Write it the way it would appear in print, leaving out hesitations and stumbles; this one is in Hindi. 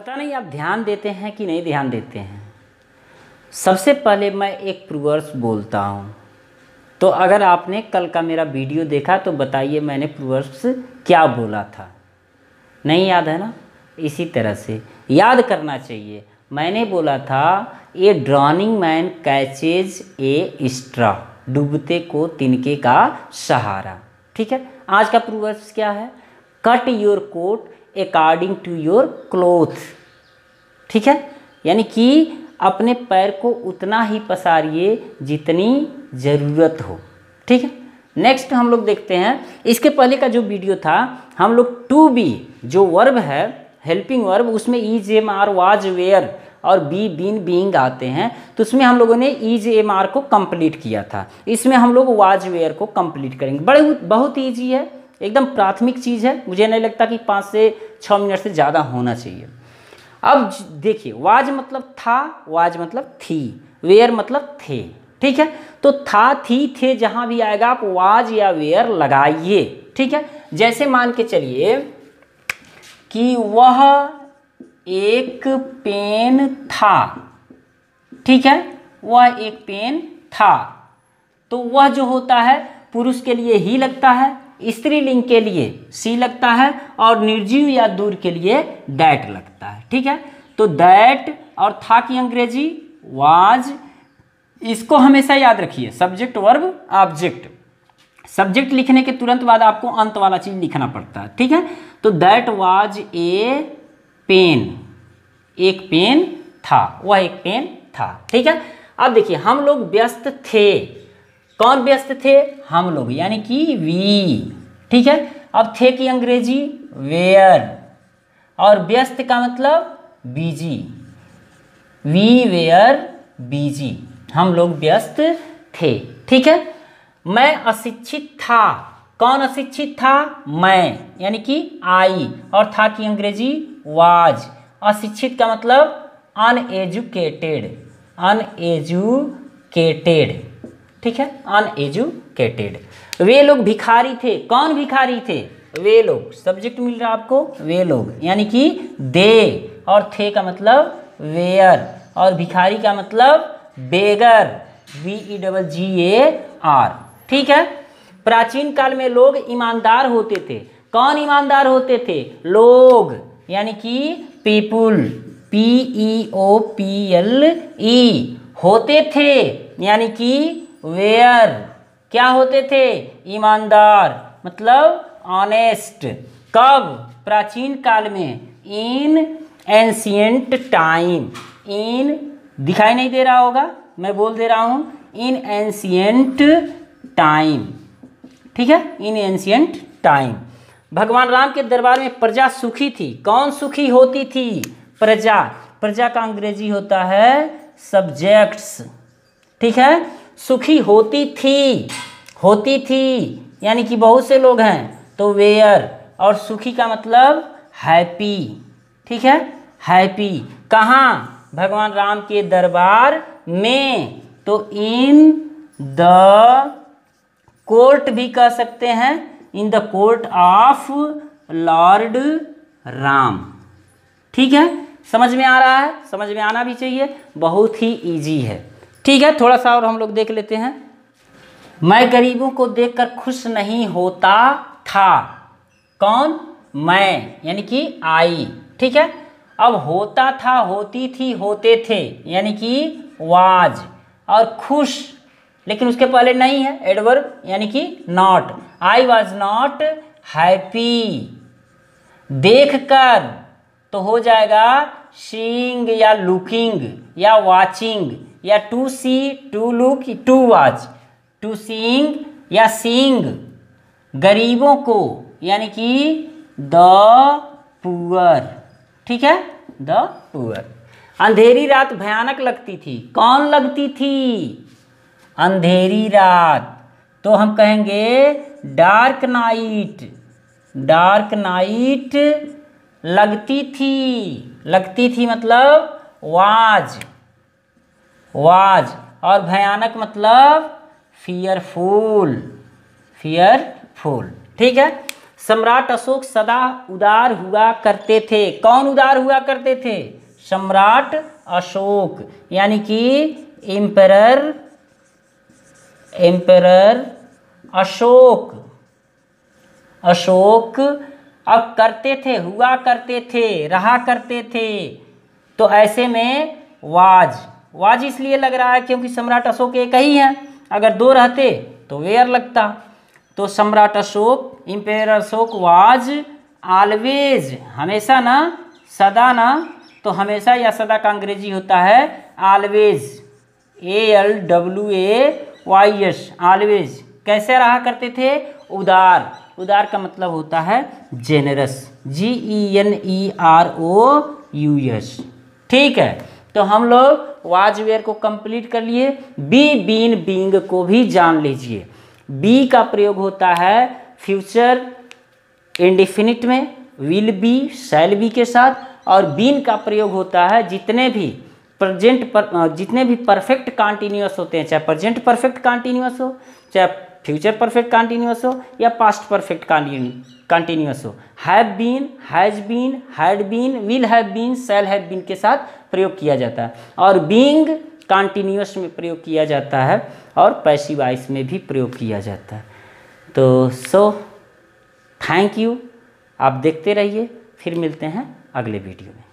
पता नहीं आप ध्यान देते हैं कि नहीं ध्यान देते हैं। सबसे पहले मैं एक प्रोवर्ब्स बोलता हूँ, तो अगर आपने कल का मेरा वीडियो देखा तो बताइए मैंने प्रोवर्ब्स क्या बोला था। नहीं याद है ना? इसी तरह से याद करना चाहिए। मैंने बोला था ए ड्रॉनिंग मैन कैचेज ए स्ट्रॉ, डूबते को तिनके का सहारा। ठीक है, आज का प्रोवर्ब्स क्या है? Cut your coat according to your cloth. ठीक है, यानी कि अपने पैर को उतना ही पसारिए जितनी ज़रूरत हो। ठीक है, नेक्स्ट हम लोग देखते हैं। इसके पहले का जो वीडियो था हम लोग टू बी जो वर्ब है, हेल्पिंग वर्ब, उसमें is am are was were और बी बीन बीइंग आते हैं, तो उसमें हम लोगों ने ईज एम आर को कंप्लीट किया था। इसमें हम लोग वाज वेयर को कंप्लीट करेंगे। बहुत ईजी है, एकदम प्राथमिक चीज़ है। मुझे नहीं लगता कि 5 से 6 मिनट से ज़्यादा होना चाहिए। अब देखिए, वाज मतलब था, वाज मतलब थी, वेयर मतलब थे। ठीक है, तो था थी थे जहाँ भी आएगा आप वाज या वेयर लगाइए। ठीक है, जैसे मान के चलिए कि वह एक पेन था। ठीक है, वह एक पेन था, तो वह जो होता है पुरुष के लिए ही लगता है, स्त्रीलिंग के लिए सी लगता है और निर्जीव या दूर के लिए दैट लगता है। ठीक है, तो दैट और था की अंग्रेजी वाज, इसको हमेशा याद रखिए। सब्जेक्ट वर्ब ऑब्जेक्ट, सब्जेक्ट लिखने के तुरंत बाद आपको अंत वाला चीज लिखना पड़ता है। ठीक है, तो दैट वाज ए पेन, एक पेन था, वह एक पेन था। ठीक है, अब देखिए हम लोग व्यस्त थे। कौन व्यस्त थे? हम लोग, यानी कि वी। ठीक है, अब थे की अंग्रेजी वेयर और व्यस्त का मतलब बिजी। वी वेयर बिजी, हम लोग व्यस्त थे। ठीक है, मैं अशिक्षित था। कौन अशिक्षित था? मैं, यानी कि आई, और था की अंग्रेजी वाज। अशिक्षित का मतलब अनएजुकेटेड, अनएजुकेटेड। ठीक है, अनएजुकेटेड। वे लोग भिखारी थे। कौन भिखारी थे? वे लोग। सब्जेक्ट मिल रहा आपको, वे लोग, यानी कि दे, और थे का मतलब वेयर, और भिखारी का मतलब बेगर, VEGGAR। ठीक है, प्राचीन काल में लोग ईमानदार होते थे। कौन ईमानदार होते थे? लोग, यानी कि पीपुल, PEOPLE। होते थे यानी कि वेयर, क्या होते थे? ईमानदार, मतलब ऑनेस्ट। कब? प्राचीन काल में, इन एंशियंट टाइम। इन दिखाई नहीं दे रहा होगा, मैं बोल दे रहा हूं, इन एंशियंट टाइम। ठीक है, इन एंशियंट टाइम। भगवान राम के दरबार में प्रजा सुखी थी। कौन सुखी होती थी? प्रजा। प्रजा का अंग्रेजी होता है सब्जेक्ट्स। ठीक है, सुखी होती थी, होती थी यानी कि बहुत से लोग हैं, तो वेयर, और सुखी का मतलब हैप्पी। ठीक है, हैप्पी। कहाँ? भगवान राम के दरबार में, तो इन द कोर्ट भी कह सकते हैं, in the court of Lord Ram. ठीक है, समझ में आ रहा है? समझ में आना भी चाहिए, बहुत ही इजी है। ठीक है, थोड़ा सा और हम लोग देख लेते हैं। मैं गरीबों को देखकर खुश नहीं होता था। कौन? मैं, यानी कि आई। ठीक है, अब होता था, होती थी, होते थे, यानी कि वाज, और खुश, लेकिन उसके पहले नहीं है एडवर्ब, यानी कि not. I was not happy. देखकर तो हो जाएगा सीइंग या लुकिंग या वाचिंग, या to see, to look, to watch, to seeing या सीइंग। गरीबों को, यानी कि द पुअर। ठीक है, द पुअर। अंधेरी रात भयानक लगती थी। कौन लगती थी? अंधेरी रात, तो हम कहेंगे डार्क नाइट। डार्क नाइट लगती थी, लगती थी मतलब वाज, वाज, और भयानक मतलब फियरफुल, फियरफुल। ठीक है, सम्राट अशोक सदा उदार हुआ करते थे। कौन उदार हुआ करते थे? सम्राट अशोक, यानी कि एम्परर अशोक। अब करते थे, हुआ करते थे, रहा करते थे, तो ऐसे में वाज इसलिए लग रहा है क्योंकि सम्राट अशोक एक ही है, अगर दो रहते तो वेयर लगता। तो सम्राट Ashok, emperor Ashok was always, हमेशा ना, सदा ना, तो हमेशा या सदा का अंग्रेजी होता है ऑलवेज, ALWAYS, ऑलवेज। कैसे रहा करते थे? उदार का मतलब होता है जेनरस, GENEROUS। ठीक है, तो हम लोग वाज वेयर को कंप्लीट कर लिए। बी बीन बींग को भी जान लीजिए। बी का प्रयोग होता है फ्यूचर इंडेफिनिट में, विल बी, शैल बी के साथ, और बीन का प्रयोग होता है जितने भी परफेक्ट कॉन्टिन्यूअस होते हैं, चाहे प्रेजेंट परफेक्ट कॉन्टिन्यूअस हो, चाहे फ्यूचर परफेक्ट कॉन्टिन्यूअस हो, या पास्ट परफेक्ट कॉन्टिन्यूअस हो। Have been, has been, had been, will have been, shall have been के साथ प्रयोग किया जाता है। और बीइंग कॉन्टिन्यूअस में प्रयोग किया जाता है, और पैसिव वॉइस में भी प्रयोग किया जाता है। तो थैंक यू, आप देखते रहिए, फिर मिलते हैं अगले वीडियो में।